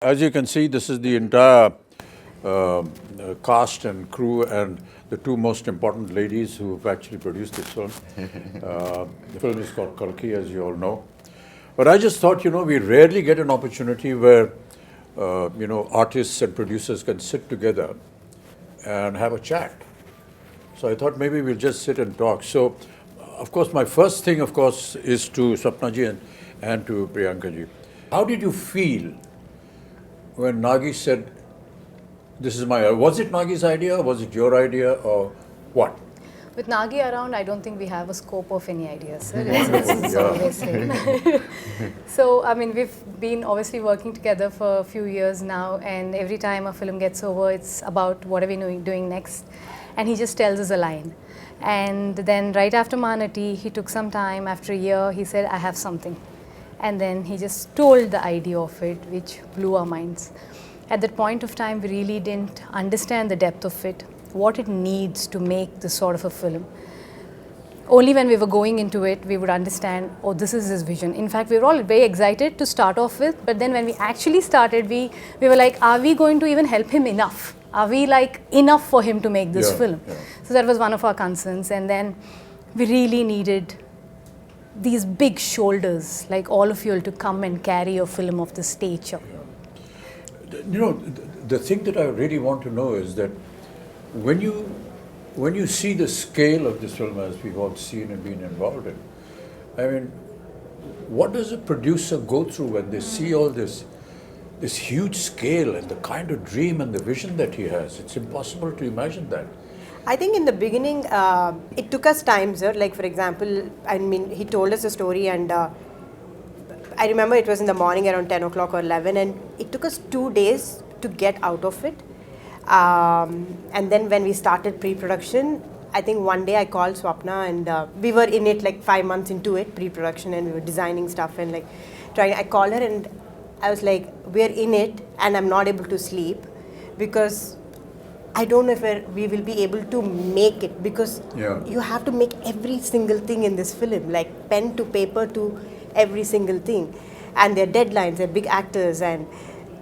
As you can see, this is the entire uh, cast and crew and the two most important ladies who've actually produced this film. The film is called Kalki, as you all know. But I just thought, we rarely get an opportunity where, artists and producers can sit together and have a chat. So I thought maybe we'll just sit and talk. So, of course, my first thing, of course, is to Sapnaji and to Priyankaji. How did you feel when Nagi said, this is my, was it Nagi's idea, was it your idea, or what? With Nagi around, I don't think we have a scope of any ideas, sir. It's always him. So, I mean, we've been obviously working together for a few years now, and every time a film gets over, it's about what are we doing next. And he just tells us a line. And then right after Manati, he took some time, after a year, he said, I have something. And then he just told the idea of it, which blew our minds. At that point of time, we really didn't understand the depth of it, what it needs to make this sort of a film. Only when we were going into it, we would understand, oh, this is his vision. In fact, we were all very excited to start off with, but then when we actually started, we were like, are we going to even help him enough? Are we like enough for him to make this film? Yeah. So that was one of our concerns. And then we really needed these big shoulders, like all of you, to come and carry a film of this stature. Yeah. The thing that I really want to know is that when you see the scale of this film, as we've all seen and been involved in, I mean, what does a producer go through when they see all this huge scale and the kind of dream and the vision that he has? It's impossible to imagine that. I think in the beginning, it took us time, sir. Like, for example, I mean, he told us a story, and I remember it was in the morning around 10 o'clock or 11, and it took us 2 days to get out of it. And then when we started pre-production, I think one day I called Swapna, and we were in it like 5 months into it, pre-production, and we were designing stuff and like trying. I called her and I was like, we're in it and I'm not able to sleep because I don't know if we will be able to make it, because you have to make every single thing in this film, like pen to paper to every single thing. And their deadlines, they're big actors, and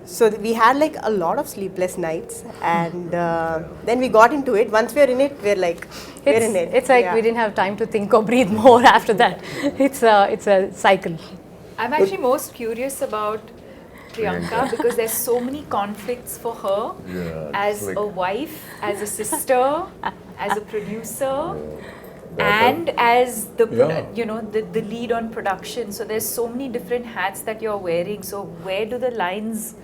so we had like a lot of sleepless nights, and then we got into it. Once we're in it, we're like, we're in it. It's like we didn't have time to think or breathe more after that. It's a cycle. I'm actually most curious about Priyanka because there's so many conflicts for her as a wife, as a sister, as a producer, and as the the lead on production. So there's so many different hats that you're wearing. So where do the lines?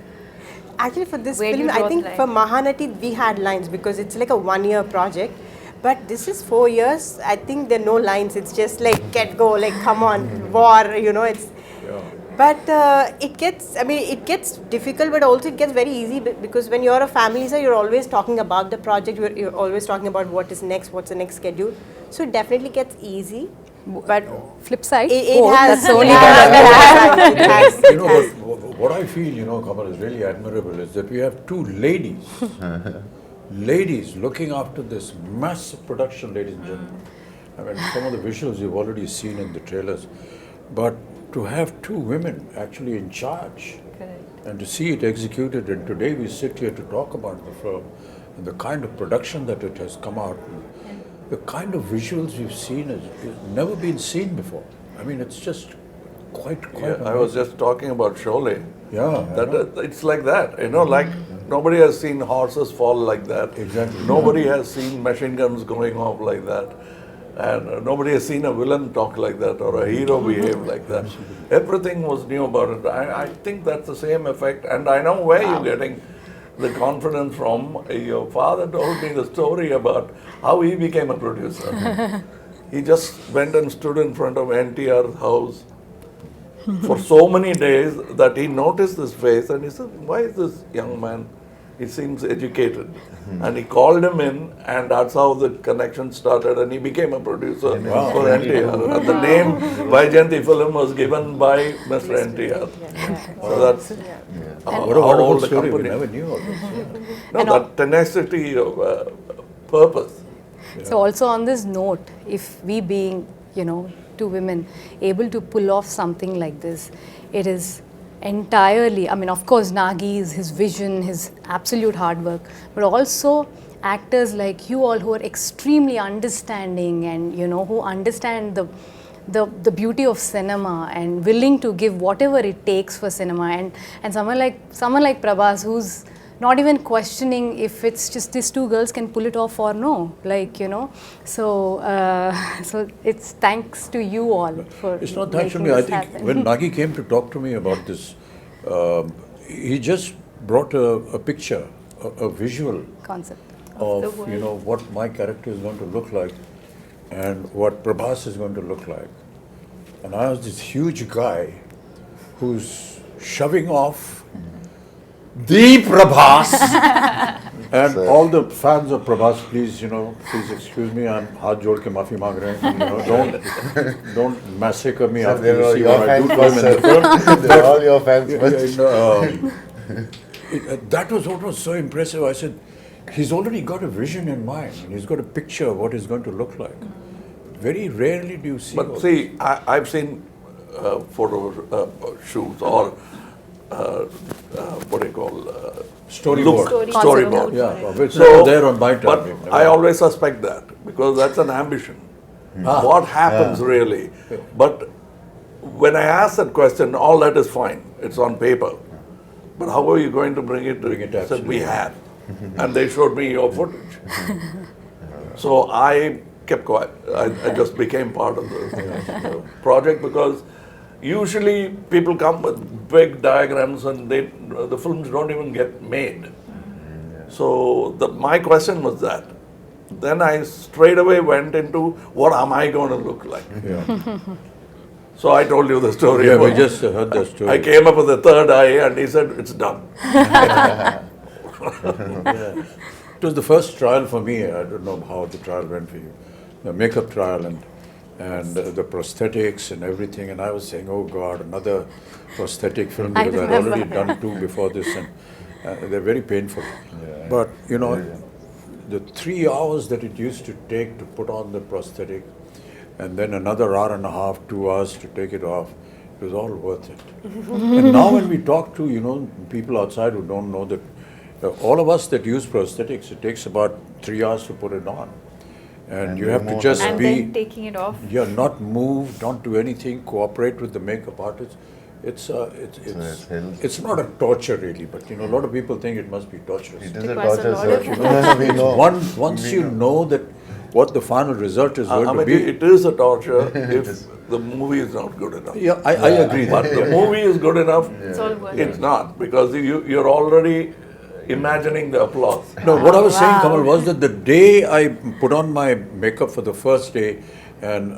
Actually, for this film, I think for Mahanati we had lines because it's like a 1-year project. But this is 4 years. I think there are no lines. It's just like get go, like come on, war. It's. But it gets difficult, but also it gets very easy because when you're a family, sir, you're always talking about the project. You're always talking about what is next, what's the next schedule. So it definitely gets easy. But flip side, it has. That's only what I feel, Kamal, is really admirable is that we have two ladies looking after this massive production, ladies and gentlemen. I mean, some of the visuals you've already seen in the trailers, but to have two women actually in charge. Correct. And to see it executed, and today we sit here to talk about the film and the kind of production that it has come out, the kind of visuals we've seen has never been seen before. I mean, it's just quite I was just talking about Sholay. Yeah. It's like that, like nobody has seen horses fall like that. Exactly. Nobody has seen machine guns going off like that. And nobody has seen a villain talk like that or a hero behave like that. Everything was new about it. I think that's the same effect. And I know where you're getting the confidence from. Your father told me the story about how he became a producer. He just went and stood in front of NTR's house for so many days that he noticed this face and he said, why is this young man? He seems educated. And he called him in, and that's how the connection started, and he became a producer for NTR. And the name Vaijayanti film was given by Mr. NTR. So that's what a wonderful story. We never knew all this. No, that tenacity of purpose. So also on this note, if we being, two women able to pull off something like this, it is entirely, I mean, of course, Nagi's, his vision, his absolute hard work, but also actors like you all who are extremely understanding and, you know, who understand the beauty of cinema and willing to give whatever it takes for cinema, and someone like Prabhas, who's not even questioning if it's just these two girls can pull it off or no, like, you know. So so it's thanks to you all for It's not thanks to making me. I this think happen. when Nagi came to talk to me about this, he just brought a picture, a visual Concept. of, you know, what my character is going to look like and what Prabhas is going to look like. And I was this huge guy who's shoving off the Prabhas. And all the fans of Prabhas, please, you know, please excuse me, I'm haath jod ke maafi maang rahe hain, you know, don't massacre me after you see what I do to him in the film. They're all your fans. That was what was so impressive. I said, he's already got a vision in mind, and he's got a picture of what he's going to look like. Very rarely do you see. But see, I've seen photo shoots or what do you call Storyboard. storyboard. Yeah, which So, are there on my but time. I always suspect that because that's an ambition. What happens really? But when I ask that question, all that is fine. It's on paper. But how are you going to bring it? Bring it Said absolutely. we had, and they showed me your footage. So I kept quiet. I just became part of the project because usually people come with big diagrams and the films don't even get made. So my question was that. Then I straight away went into what am I going to look like? Yeah, So I told you the story. yeah, we about- just heard that story. I came up with the third eye and he said, it's done. It was the first trial for me. I don't know how the trial went for you. The makeup trial and the prosthetics and everything. And I was saying, oh God, another prosthetic film I because I'd remember. already done two before this, and they're very painful. But you know, the 3 hours that it used to take to put on the prosthetic, and then another hour and a half, 2 hours to take it off, it was all worth it. And now when we talk to, you know, people outside who don't know that, all of us that use prosthetics, it takes about 3 hours to put it on. And you have to just And be, then taking it off. yeah, not move, don't do anything, cooperate with the makeup artist. It's it's not a torture really, but you know, a lot of people think it must be torturous. It is a Requires a torture, lot sir. of You know, we know. Once you know that what the final result is going I to mean, be. it is a torture if the movie is not good enough. Yeah, I agree. But the movie is good enough, It's all worth it's not because you're already imagining the applause. No, what I was saying, Kamal, was that the day I put on my makeup for the first day and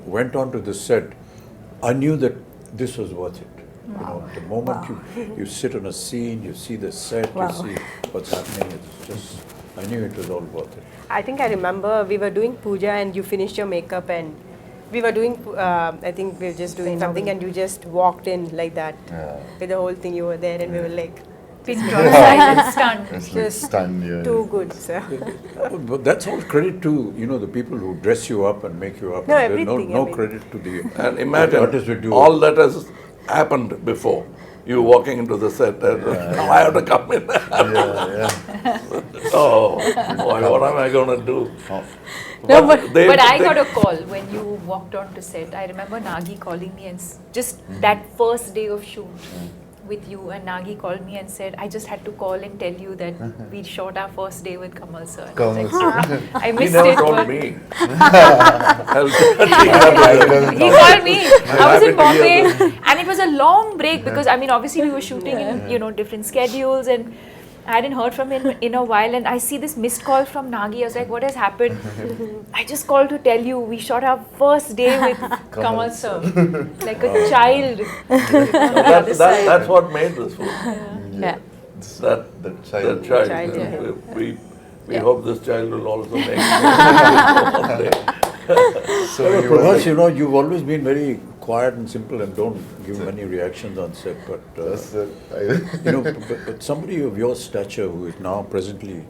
went on to the set, I knew that this was worth it. You know, the moment you sit on a scene, you see the set, you see what's happening, it's just, I knew it was all worth it. I think I remember we were doing puja and you finished your makeup and we were doing, I think we were just doing something and you just walked in like that. With the whole thing you were there and we were like, Pin drop side and stunned. It's like just stunned, yeah. too good, sir. But that's all credit to, you know, the people who dress you up and make you up. No, There's everything, no I mean. credit to the And artists who imagine do all that has happened before. You walking into the set and now I have to come in. Oh, boy, what am I going to do? No, but they- But I they- got a call when you walked on to set. I remember Nagi calling me and just that first day of shoot with you, and Nagi called me and said, I just had to call and tell you that we shot our first day with Kamal sir. And I was like, Kamal I He missed never it. told but me. He called me. I was in happy to hear Bombay and it was a long break because I mean obviously we were shooting in, you know, different schedules, and I hadn't heard from him in a while, and I see this missed call from Nagi. I was like, what has happened? I just called to tell you we shot our first day with Kamal sir. Like a child. That's what made this film. yeah. That child. child. Child, yeah. We hope this child will also make it one day. So you were Prabhas, like, you know, you've always been very quiet and simple and don't give many reactions on set, but that's you know, but somebody of your stature who is now presently,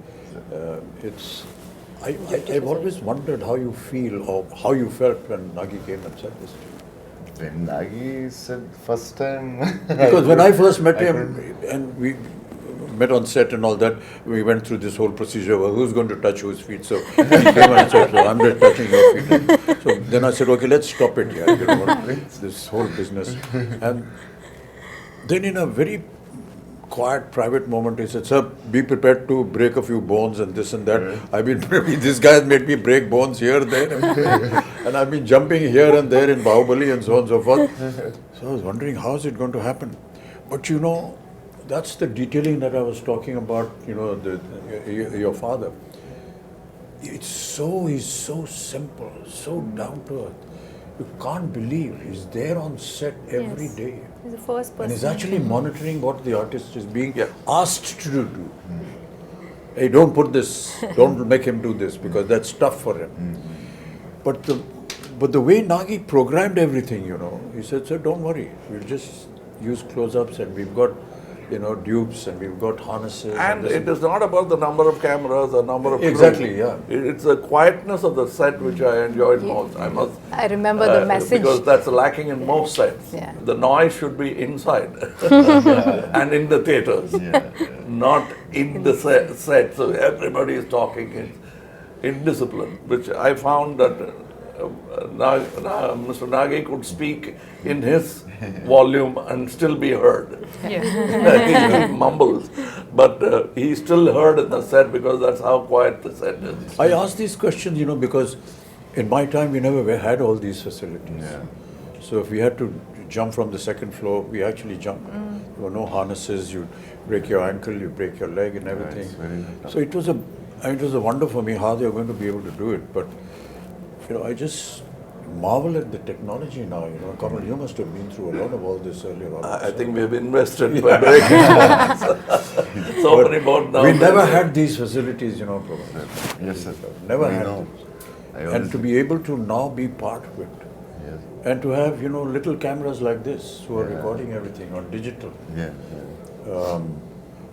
I've always wondered how you feel or how you felt when Nagi came and said this to you. when Nagi said first time. Because when I first met him, and we met on set and all that, we went through this whole procedure of who's going to touch whose feet. So he came and said, "So I'm just touching your feet." So then I said, okay, let's stop it here. You know, this whole business. And then in a very quiet, private moment, he said, "Sir, be prepared to break a few bones and this and that." I've been, this guy has made me break bones here, there, and I've been jumping here and there in Bahubali and so on and so forth. So I was wondering, how is it going to happen? But you know, that's the detailing that I was talking about, you know, your father. He's so simple, so down to earth. You can't believe he's there on set every day. He's the first person. And he's actually monitoring what the artist is being asked to do. Hey, don't put this, don't make him do this because that's tough for him. But the way Nagi programmed everything, you know, he said, "Sir, don't worry, we'll just use close-ups and we've got, you know, dupes and we've got harnesses. And it is not about the number of cameras or number of crew. Exactly, yeah. It's the quietness of the set which I enjoyed most. I remember the message. Because that's lacking in most sets. Yeah. The noise should be inside and in the theaters, not in the set. So everybody is talking in discipline, which I found that Mr. Nagi could speak in his volume and still be heard. Yeah. He mumbles, but he still heard in the set because that's how quiet the set is. I ask these questions, you know, because in my time we never had all these facilities. So if we had to jump from the second floor, we actually jumped. There were no harnesses, you break your ankle, you break your leg and everything. So it was a wonder for me how they were going to be able to do it. But you know, I just marvel at the technology now. You know, Kamal, you must have been through a lot of all this earlier on. I think we've invested by breaking so many bones now. We never had these facilities, you know, Prabhas. Yes, sir. Never We had know. them. And to be able to now be part of it. Yes. And to have, you know, little cameras like this who are recording everything on digital.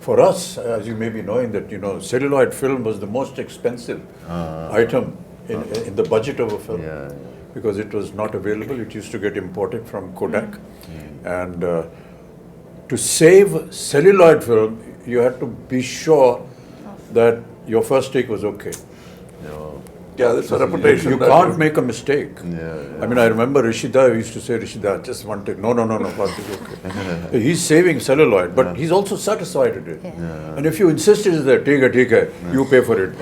For us, as you may be knowing that, you know, celluloid film was the most expensive item in the budget of a film. Because it was not available. It used to get imported from Kodak. And to save celluloid film, you had to be sure that your first take was okay. Yeah, that's a reputation. You can't make a mistake. I mean, I remember Rishida used to say, "Rishida, just one take." No, first take, okay. He's saving celluloid, but he's also satisfied with it. And if you insisted that, take it, you pay for it.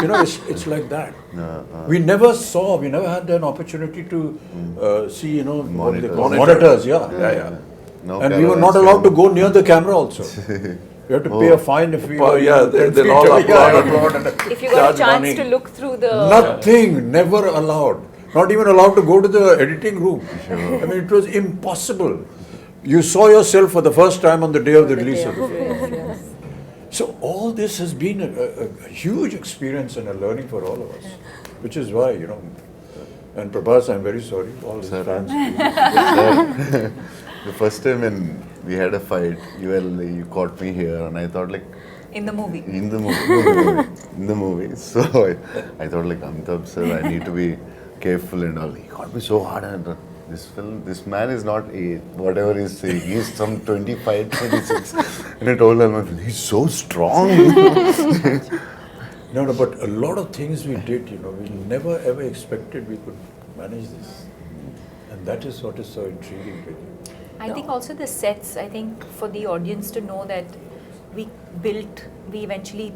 You know, it's like that. We never had an opportunity to see, you know, monitors. No And we were not allowed to go near the camera also. We have to pay a fine if we were. they'll all applaud. If you got a chance to look through the... Nothing, never allowed. Not even allowed to go to the editing room. I mean, it was impossible. You saw yourself for the first time on the day of the release of the film. So all this has been a huge experience and a learning for all of us, which is why, you know, and Prabhas, I'm very sorry, all his fans. The first time when we had a fight, you caught me here, and I thought like. In the movie. In the movie. So I thought like, Amitabh sir, I need to be careful and all. He got me so hard, and this man is not whatever he's saying. He's some 25, 26. And I told him, he's so strong. No, but a lot of things we did, you know, we never ever expected we could manage this. And that is what is so intriguing with you. I think also the sets, I think for the audience to know that we eventually,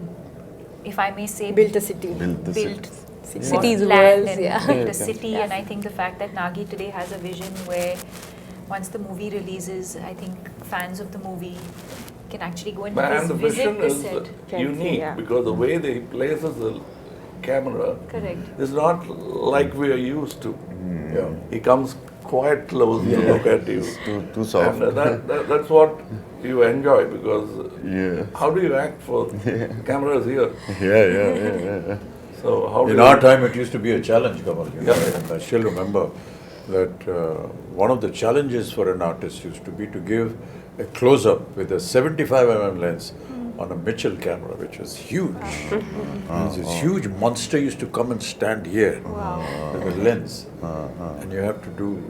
if I may say, Built a city. built Cities, land worlds, and built a city. And I think the fact that Nagi today has a vision where once the movie releases, I think fans of the movie can actually go and And the visit vision the is set. unique because the way they places the camera Correct. is not like we are used to. He comes quite close to look at you. Too soft. And that's what you enjoy because how do you act for cameras here? Yeah. So how do In you our time, it used to be a challenge, Kamal. You know, and I still remember that one of the challenges for an artist used to be to give a close-up with a 75mm lens on a Mitchell camera, which was huge. This huge monster used to come and stand here with a lens. And you have to do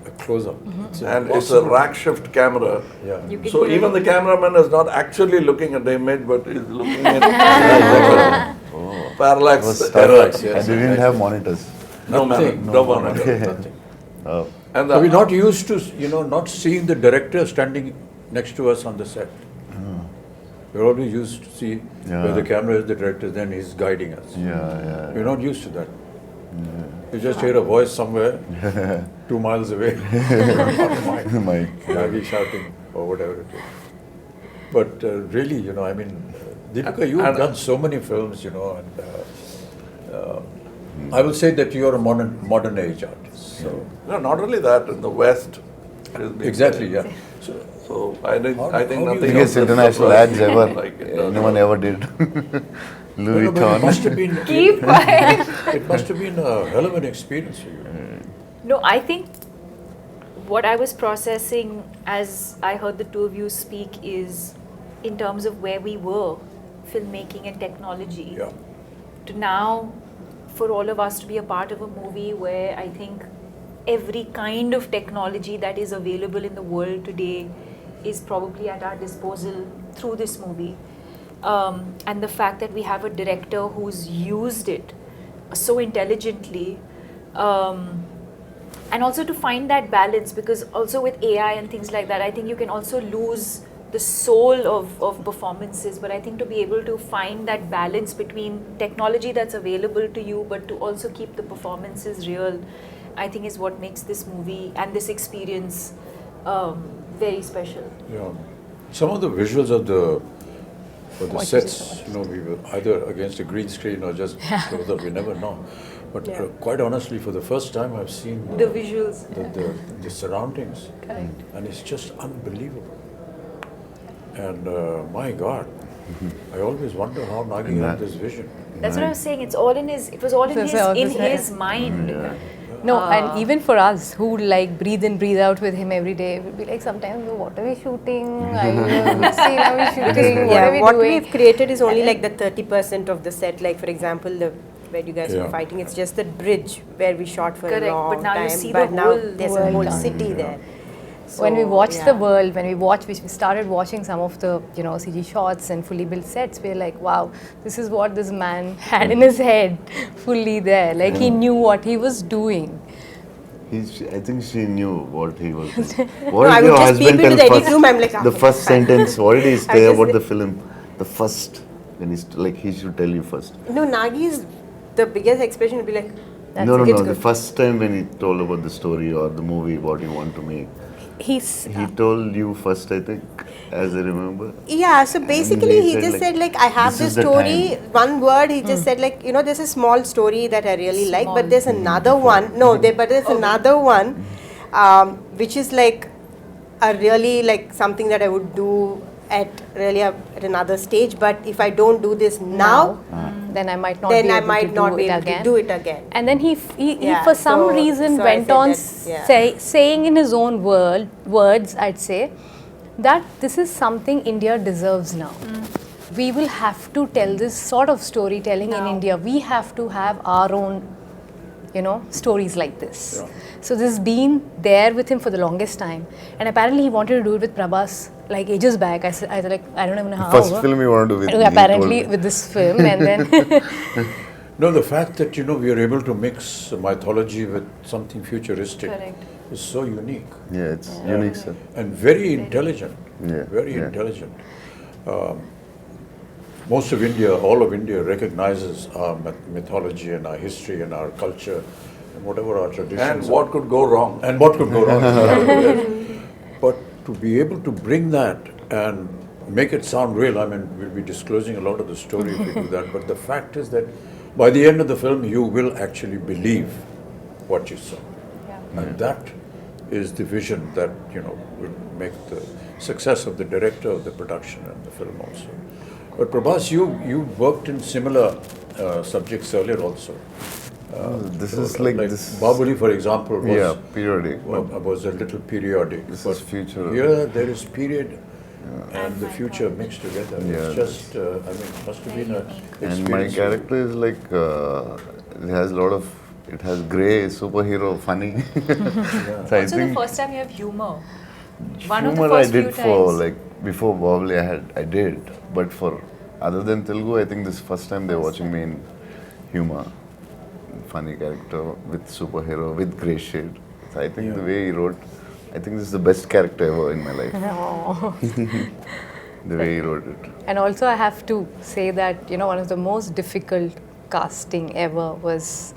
a close-up. And it's a rack shift camera. Yeah. You can So hear even it. the cameraman is not actually looking at the image, but is looking at parallax. It was tough. Parallax, yes. And they didn't have monitors. No Nothing. man, no monitor. Nothing. Oh. And So we're the, not used to, not seeing the director standing next to us on the set. We're always used to see where the camera is, the director, then he's guiding us. Yeah. We're not used to that. You just hear a voice somewhere, 2 miles away. My Maybe shouting or whatever it is. But really, Deepika, you've And- done so many films, and I will say that you're a modern age artist. So no, not only that, in the West. it has been exactly, there. yeah. So I think How do you nothing biggest else is international ads surprising ever like it does. anyone ever did. Louis But it must Vuitton. have been. Keep quiet. It must have been a hell of an experience for you. No, I think what I was processing as I heard the two of you speak is in terms of where we were, filmmaking and technology, Yeah. to now for all of us to be a part of a movie where I think every kind of technology that is available in the world today is probably at our disposal through this movie. And the fact that we have a director who's used it so intelligently, and also to find that balance, because also with AI and things like that, I think you can also lose the soul of performances, but I think to be able to find that balance between technology that's available to you but to also keep the performances real, I think is what makes this movie and this experience very special. Yeah. Some of the visuals of the sets, we were either against a green screen or just so that we never know. But quite honestly, for the first time, I've seen The visuals. the surroundings, and it's just unbelievable. And my God, I always wonder how Nagi had this vision. That's what I was saying. It was all in his mind. Yeah. No, and even for us who like breathe in, breathe out with him every day, we'll be like sometimes, "Oh, what are we shooting? Which scene are we shooting? What are we what doing?" we've created is only like the 30% of the set. Like for example, where you guys were Yeah. fighting, it's just the bridge where we shot for Correct, a long but now you time. see but the now whole there's a world whole done. city there. When we So, watched yeah. the world, we started watching some of the CG shots and fully built sets, we're like, wow, this is what this man had in his head, fully there. Like he knew what he was doing. I think she knew what he was doing. No, What I did would your just peep husband into tell the edit room, I'm like, the first sentence, what did he say just about like- the film? The first, when he's like, he should tell you first. No, Nagi's the biggest expression would be like, No, it's the good. first time when he told about the story or the movie, what he want to make. He told you first, I think, as I remember. Yeah, so basically he he said, just like, said like, I have this this is the story, time. one word, he just said like, there's a small story that I really like, Small. but there's another one, but there's another one, which is like a really like something that I would do at another stage, but if I don't do this now, Then I might not then be I able might to not do be it able again. to do it again. And then he Yeah, for some so- reason so I went said on that, yeah. saying in his own words, I'd say, that this is something India deserves now. We will have to tell this sort of storytelling in Now. India. We have to have our own, stories like this. Yeah. So this has been there with him for the longest time. And apparently he wanted to do it with Prabhas like ages back. I was like, I don't even know how. First film you wanted to do with me, Apparently he told me. with this film, and then No, the fact that we are able to mix mythology with something futuristic Correct. is so unique. Yeah, it's unique, sir. And very intelligent. Yeah, Very yeah. intelligent. Most of India, all of India recognizes our mythology and our history and our culture and whatever our traditions And are. what could go wrong? And what could go wrong. Yes. But to be able to bring that and make it sound real, we'll be disclosing a lot of the story if we do that, but the fact is that by the end of the film, you will actually believe what you saw. And that is the vision that, will make the success of the director, of the production and the film also. But Prabhas, you worked in similar subjects earlier also. This is like this. Bahubali, for example, was, Yeah, periodic. was a little periodic. This but is future. Here there is period and the future mixed together. Yeah, It's just, it must have been an experience. And my character is like, it has a lot of It has grey, superhero, funny. So I Also, the think first time you have humor. One of the humor I first few did for times. like before Bobbly I did, but for other than Telugu, I think this is first time they're watching me in humor, funny character with superhero with grey shade. So I think the way he wrote, I think this is the best character ever in my life. Oh. The way he wrote it. And also I have to say that, you know, one of the most difficult casting ever was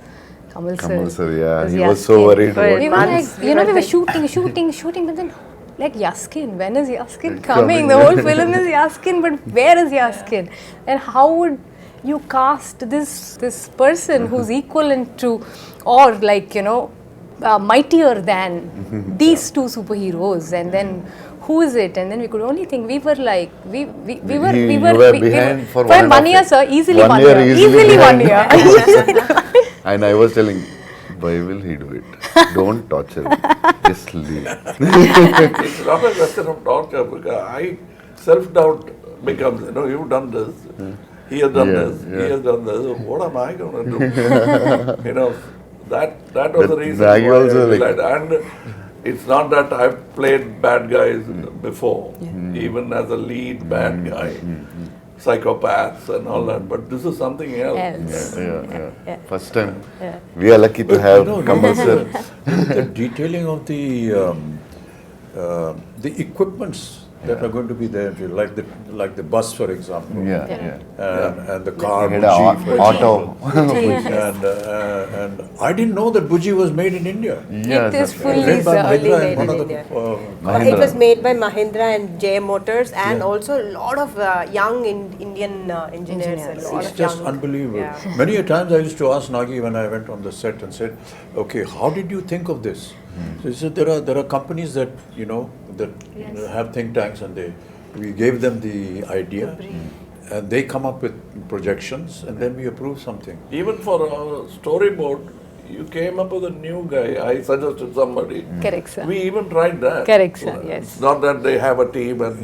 Kamal sir. Kamal sir, yeah, As he was so Yaskin. worried about We it. were like, Months. you know, we were like- shooting, but then like Yaskin, when is Yaskin It's coming? coming. The whole film is Yaskin, but where is Yaskin? And how would you cast this person who's equivalent to, or like, you know, mightier than these two superheroes, and then who is it? And then we could only think, we were like, we were You were we behind for for 1.5 year, sir, easily 1 1 year, year, easily easily 1 behind. year. And I was telling, why will he do it? Don't torture him. Just leave. It's not a question of torture because I self-doubt becomes, you know, you've done this, he has done this, he has done this, what am I going to do? You know, that was the But reason Maggie why also I like- realized. And it's not that I've played bad guys before, even as a lead bad guy, psychopaths and all that, but this is something else. Else. Yeah. First time. We are lucky to have Kamal sir. The detailing of the equipments that are going to be there, like the bus, for example. Yeah. And the car, We had Buji, an for auto. example. And I didn't know that Buji was made in India. Yeah, It is that's right. fully Made by early Mahindra made and one in of India. the Mahindra. It was made by Mahindra and J Motors, and Yeah. also a lot of young Indian engineers. A lot It's of just young, unbelievable. Yeah. Many a times I used to ask Nagi when I went on the set and said, "Okay, how did you think of this?" So he said, "There are companies that have think tanks, and we gave them the idea, and they come up with projections, and then we approve something." Even for a storyboard, you came up with a new guy. I suggested somebody. Correct, sir. We even tried that. Correct, sir, yes. It's not that they have a team and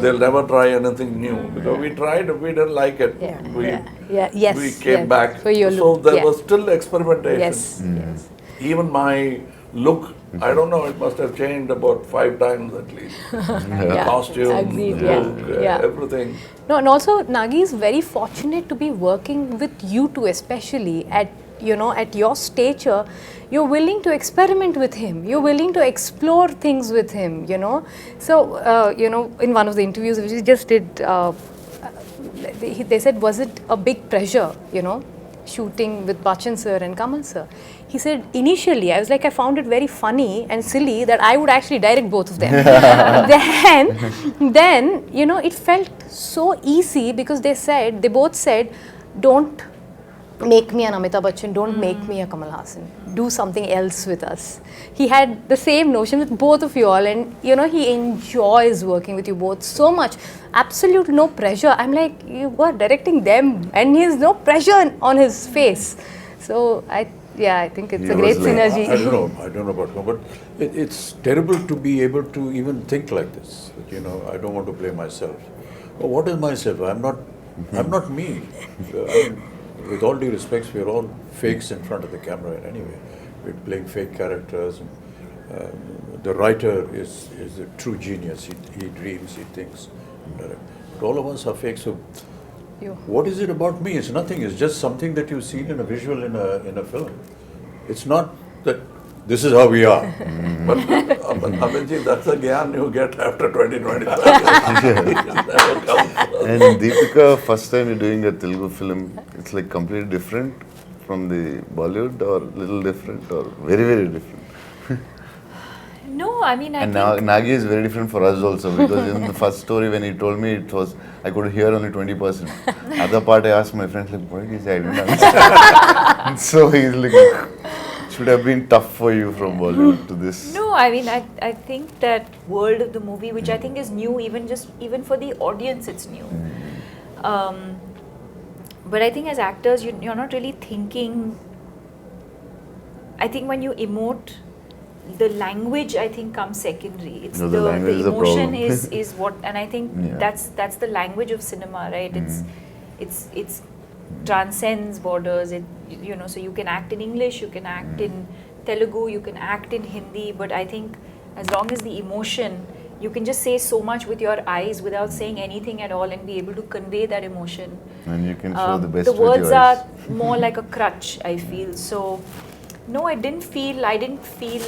they'll never try anything new. Because we tried, we didn't like it. Yeah, We, yes, we came yes. back. For your So look, there yeah. was still experimentation. Yes, yes. Even my look, I don't know, it must have changed about 5 times at least. Yeah. Costume, Agreed, yeah, look, yeah. everything. No, and also Nagi is very fortunate to be working with you two, especially at your stature. You're willing to experiment with him. You're willing to explore things with him. So in one of the interviews which we just did, they said, was it a big pressure? Shooting with Bachchan sir and Kamal sir. He said, initially, I was like, I found it very funny and silly that I would actually direct both of them. then, it felt so easy because they both said, don't make me an Amitabh Bachchan, don't make me a kamalHassan. Do something else with us. He had the same notion with both of you all, and he enjoys working with you both so much. Absolute no pressure. I'm like, you are directing them, and he has no pressure on his face. So I think it's He a great was like- synergy. I don't know about him, but it's terrible to be able to even think like this. I don't want to play myself. Oh, what is myself? I'm not me. With all due respects, we're all fakes in front of the camera anyway. We're playing fake characters. And, the writer is a true genius. He dreams, he thinks. But all of us are fake. So, what is it about me? It's nothing. It's just something that you've seen in a visual in a film. It's not that this is how we are. But Abhinji, that's a gyan you get after 20-25 years. It never comes. And Deepika, first time you're doing a Telugu film, it's like completely different from the Bollywood, or little different, or very, very different. No, I mean, I And think Nagi is very different for us also, because in the first story when he told me, I could hear only 20%. Other part I asked my friends, like, what is he? I didn't understand. So he's like, should have been tough for you from Bollywood to this. no, I mean, I think that world of the movie, which I think is new, even for the audience, it's new. But I think as actors, you're not really thinking. I think when you emote, the language I think comes secondary. It's No, the language is a emotion problem. is what, and I think Yeah. that's the language of cinema, right? It's transcends borders. So you can act in English, you can act in Telugu, you can act in Hindi, but I think as long as the emotion, you can just say so much with your eyes without saying anything at all and be able to convey that emotion. And you can show the best The with your words eyes. are more like a crutch, I feel. So, no, I didn't feel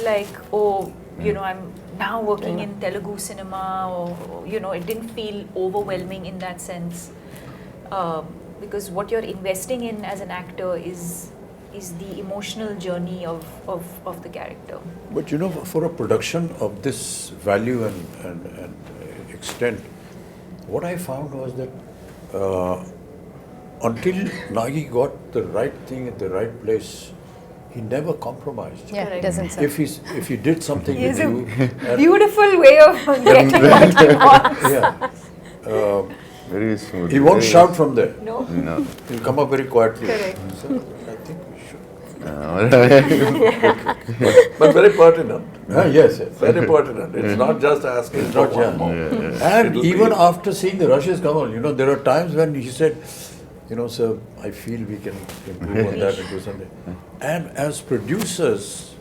like, oh, I'm now working in Telugu cinema, or, it didn't feel overwhelming in that sense. Because what you're investing in as an actor is the emotional journey of the character. But for a production of this value and extent, what I found was that until Nagi got the right thing at the right place, he never compromised. Yeah, Correct. it doesn't sir. If he did something He with has a you, and- beautiful way of getting what he wants. yeah, Very smooth. he won't very- shout from there. No? No. He'll come up very quietly. Correct. So I think we should. But very pertinent. Yes, yes. Very pertinent. It's not just asking for not one just- more. And It'll even be- after seeing the rushes come on, there are times when he said, sir, I feel we can improve on that and do something. And as producers,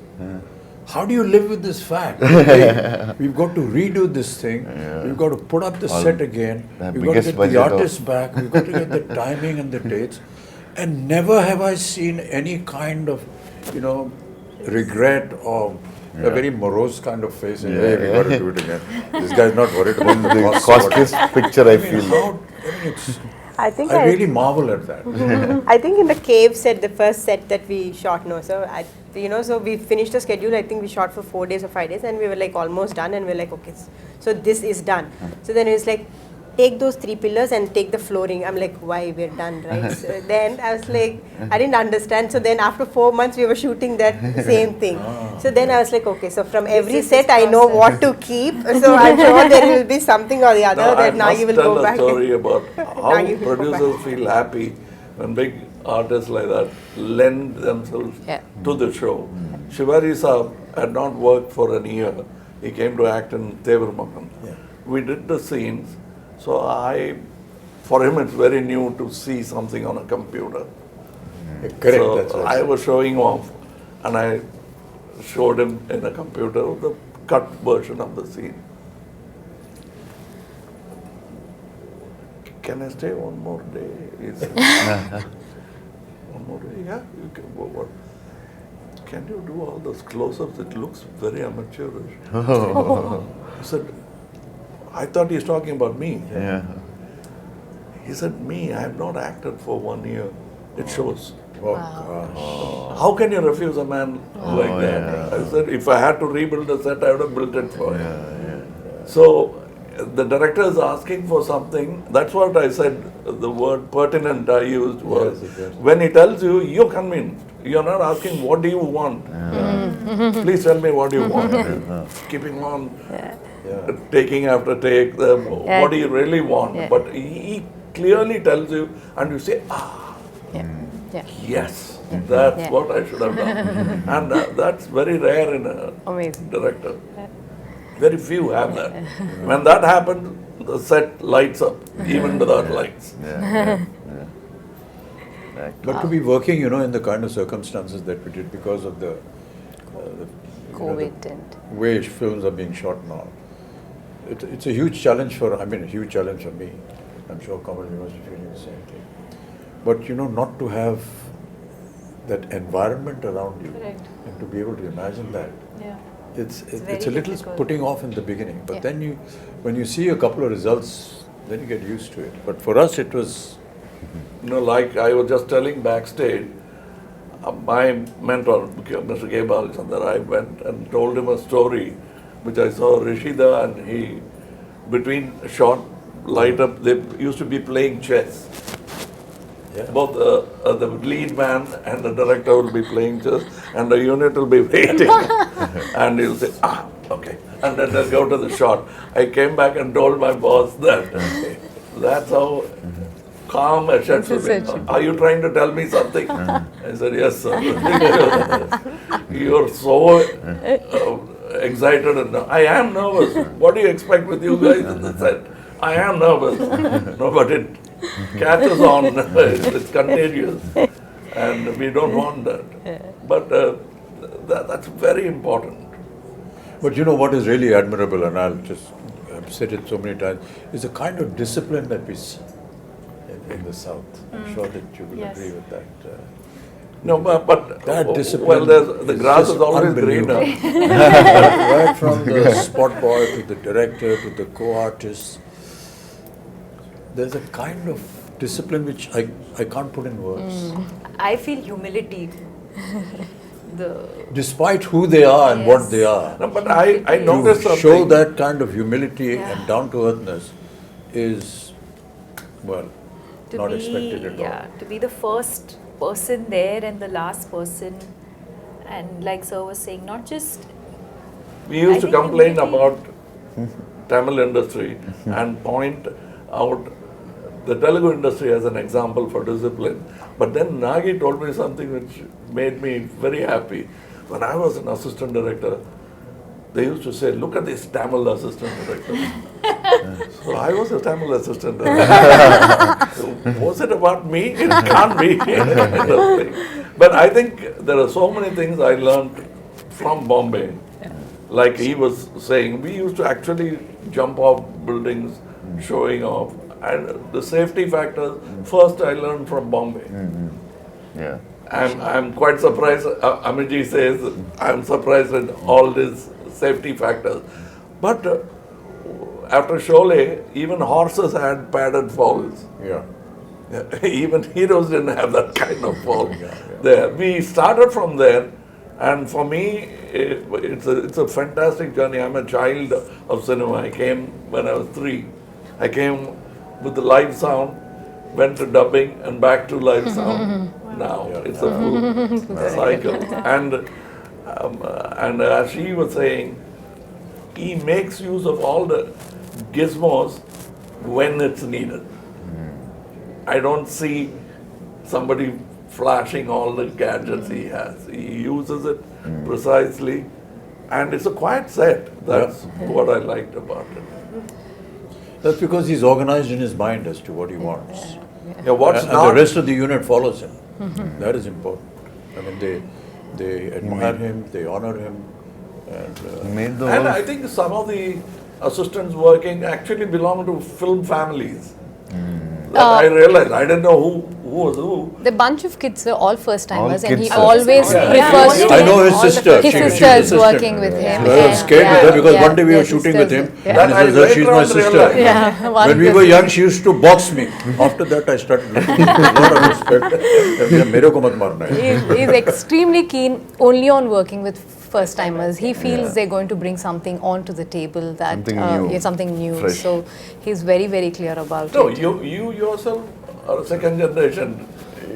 how do you live with this fact? Hey, we've got to redo this thing. We've got to put up the set again. the We've got to biggest get the budget of- artists back. We've got to get the timing and the dates. And never have I seen any kind of, regret or a very morose kind of face. And, hey, we got to do it again. This guy's not worried about the The cost. or whatever. costliest picture I I mean, feel. I think I really marvel at that. I think in the cave set, the first set that we shot, so we finished the schedule. I think we shot for 4 days or 5 days, and we were like almost done. And we were like, okay, so this is done. So then it was like, take those 3 pillars and take the flooring. I'm like, why, we're done, right? So then I was like, I didn't understand. So then after 4 months, we were shooting that same thing. So then I was like, okay, so from every is set, his I know process. what to keep. So I'm sure there will be something or the other Now, I that Nagi must will tell go a back. story about how Nagi will go producers feel happy when big artists like that lend themselves Yeah. to the show. Shivari Saab had not worked for a year. He came to act in Tevar Makam. We did the scenes, so for him it's very new to see something on a computer. Correct, So that's right. I was showing off, and I showed him in a computer the cut version of the scene. Can I stay one more day? He said, one more day? Yeah, you can. What? Can you do all those close-ups? It looks very amateurish. I said, I thought he's talking about me. Yeah. He said, me, I have not acted for 1 year. It shows. Oh, gosh. How can you refuse a man like that? I said, if I had to rebuild the set, I would have built it for him. So the director is asking for something. That's what I said. The word pertinent I used was Yes. when he tells you, you're convinced. You're not asking, what do you want? Please tell me what you want. Keeping on, taking after take, what do you really want? Yeah. But he clearly tells you, and you say, Yeah. yes, that's Yeah. what I should have done. And that's very rare in a Amazing. director. Very few have that. When that happens, the set lights up, even without lights. But to be working, in the kind of circumstances that we did because of the COVID and way films are being shot now, it's a huge challenge a huge challenge for me. I'm sure Kamal, you must be feeling the same thing. But not to have that environment around you Correct. and to be able to imagine that, Yeah. it's very a little difficult. putting off in the beginning. But Yeah. then when you see a couple of results, then you get used to it. But for us, it was Like I was just telling backstage, my mentor, Mr. K. Balachandar, I went and told him a story which I saw Rishida, and he, between shot, light up, they used to be playing chess. Both the lead man and the director will be playing chess, and the unit will be waiting. And he'll say, okay. And then they'll go to the shot. I came back and told my boss that that's how calm a shot should be. Are you trying to tell me something? I said, yes, sir. You're so excited. And I am nervous. What do you expect with you guys in the set? I am nervous. No, but catches on. It's contagious, and we don't want that. But that's very important. But you know what is really admirable, and I've said it so many times, is the kind of discipline that we see in the South. I'm sure that you will Yes. agree with that. No, but That discipline well, the is grass just is always unbelievable. greener. Right from the spot boy to the director to the co-artist, there's a kind of discipline which I can't put in words. I feel humility. Despite who they are and what they are, No, but I noticed to something. show that kind of humility and down-to-earthness is, well, To not be, expected at all. to be the first person there and the last person, and like sir was saying, not just We used I to think complain humility- about Tamil industry and point out the Telugu industry as an example for discipline. But then Nagi told me something which made me very happy. When I was an assistant director, they used to say, look at this Tamil assistant director. So I was a Tamil assistant director. So was it about me? It can't be. But I think there are so many things I learned from Bombay. Like he was saying, we used to actually jump off buildings, showing off. And the safety factors, first I learned from Bombay. Yeah. I'm quite surprised. Amiji says I'm surprised at all these safety factors. But after Sholay, even horses had padded falls. Yeah. Even heroes didn't have that kind of fall. There, we started from there, and for me, it's a fantastic journey. I'm a child of cinema. I came when I was 3. I came with the live sound, went to dubbing, and back to live sound. Now it's a full cycle. And as she was saying, he makes use of all the gizmos when it's needed. I don't see somebody flashing all the gadgets he has. He uses it precisely, and it's a quiet set. That's what I liked about it. That's because he's organized in his mind as to what he wants. Yeah, what's And not the rest of the unit follows him. That is important. I mean, they admire him, they honor him, and He made the And whole I think some of the assistants working actually belong to film families. That I realized. I didn't know who was who. The bunch of kids are all first timers, and he kids are- always Yeah. prefers Yeah. to. I know his all the sister. His She- she's sister is assistant. working with him. I was scared with her because one day we were their shooting with him, sisters, yeah. and That he I says, later she's my on sister. realized. Yeah, one When we were cousin. young, she used to box me. After that, I started looking with a lot of respect. मेरे को मत मारना है. He's extremely keen only on working with first timers. He feels they're going to bring something onto the table that Something new. something new. Fresh. So he's very, very clear about No, it. you yourself are a second generation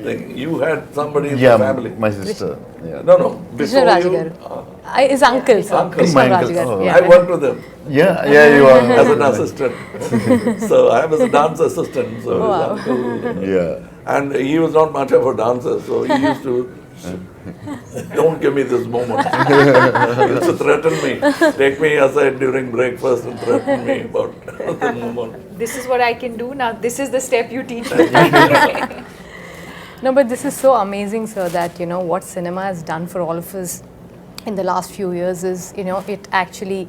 thing. You had somebody in yeah, the family. my sister. Yeah. No, Krishna before you. Rajgaru. His uncle, sir. Uncle. Krishna My uncle. Rajgaru, Oh. yeah. I worked with him Yeah, you are. as an assistant. So I was a dance assistant. So his Wow. uncle. Yeah. And he was not much of a dancer, so he used to. Don't give me this moment. He used to threaten me. Take me aside during breakfast and threaten me about the moment. this is what I can do now. This is the step you teach me. No, but this is so amazing, sir, that, what cinema has done for all of us in the last few years is, it actually,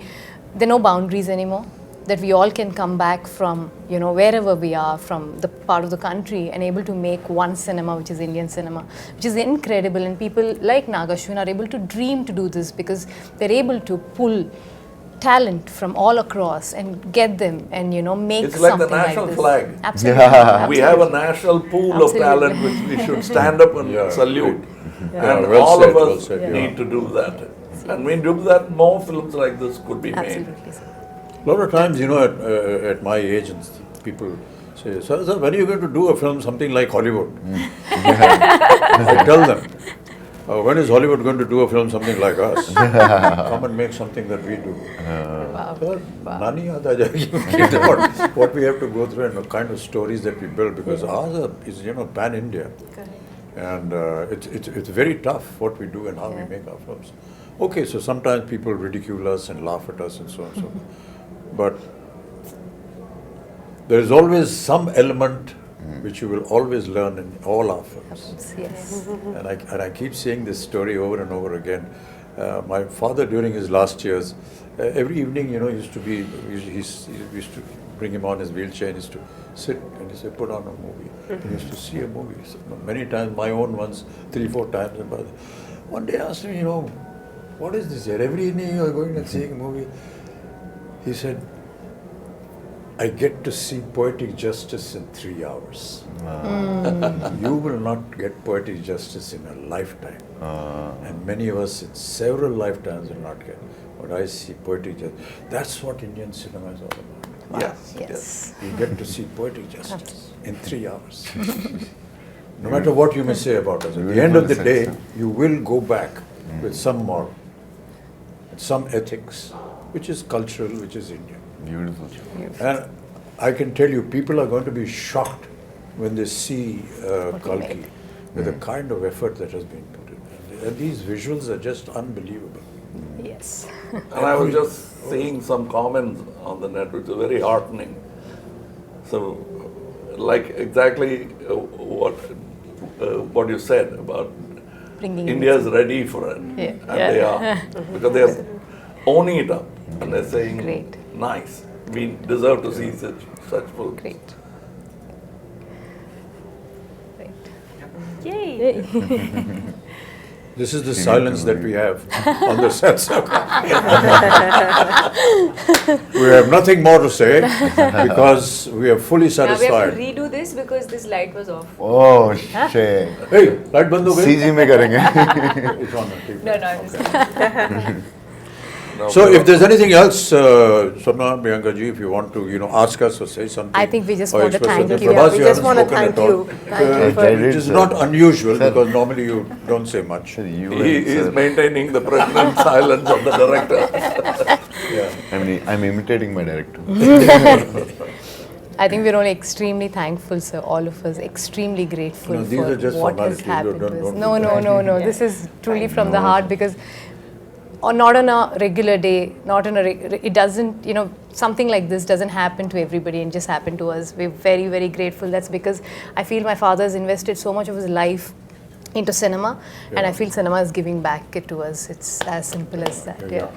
there are no boundaries anymore. That we all can come back from, wherever we are, from the part of the country, and able to make one cinema, which is Indian cinema, which is incredible. And people like Nagashwin are able to dream to do this because they're able to pull talent from all across and get them and, make It's like the something national this. flag. Absolutely. Yeah. We have a national pool Absolutely. of talent which we should stand up and Yeah, salute. Yeah, And well all said, of well us said, yeah. need to do that. And when we do that, more films like this could be made. Absolutely, sir. A lot of times, at my age, and people say, sir, when are you going to do a film something like Hollywood? I tell them, when is Hollywood going to do a film something like us? Come and make something that we do. Sir, nani yaad aa jayegi. What we have to go through and the kind of stories that we build, because ours is, pan-India. And it's very tough what we do and how we make our films. Okay, so sometimes people ridicule us and laugh at us and so on and so forth. But there is always some element which you will always learn in all our films. Yes. And I keep saying this story over and over again. My father, during his last years, every evening, he used to be, we used to bring him on his wheelchair and he used to sit and he said, put on a movie. He used to see a movie. So many times, my own ones, 3-4 times. But one day I asked him, what is this here? Every evening you are going and seeing a movie. He said, I get to see poetic justice in 3 hours. You will not get poetic justice in a lifetime. And many of us in several lifetimes will not get. But I see poetic justice. That's what Indian cinema is all about. Yes. You get to see poetic justice in 3 hours. No matter what you may say about us, at the end of the day, you will go back with some moral, some ethics, which is cultural, which is Indian. Beautiful. And I can tell you, people are going to be shocked when they see Kalki with the kind of effort that has been put in. And these visuals are just unbelievable. Yes. And I was just seeing some comments on the net which are very heartening. So, like exactly what you said about Bringing India's ready for it. Yeah. And they are. Because they are owning it up. And they're saying, Great. nice. We deserve to see such films. Great. Yay! This is the silence that we have on the set circle. We have nothing more to say because we are fully Now we have to satisfied. redo this because this light was off. Oh shit. Hey, light band ho gayi? CG में करेंगे. It's on the TV. No, I'm just No, So if there's anything else, Swarna, Priyanka ji, if you want to, ask us or say something. I think we just or want to express thank something. you. Prabhas, We you just haven't want to spoken thank at all. you. Thank you for Which is not unusual because normally you don't say much. You He is maintaining the pregnant silence of the director. Yeah. I'm imitating my director. I think we're all extremely thankful, sir. All of us extremely grateful No, these for are just what has formalities. happened Don't- to us. don't No, do no, that. no. This is truly from the heart because, or not on a regular day, not on a. It doesn't, something like this doesn't happen to everybody and just happen to us. We're very, very grateful. That's because I feel my father has invested so much of his life into cinema, and I feel cinema is giving back it to us. It's as simple as that. Yeah.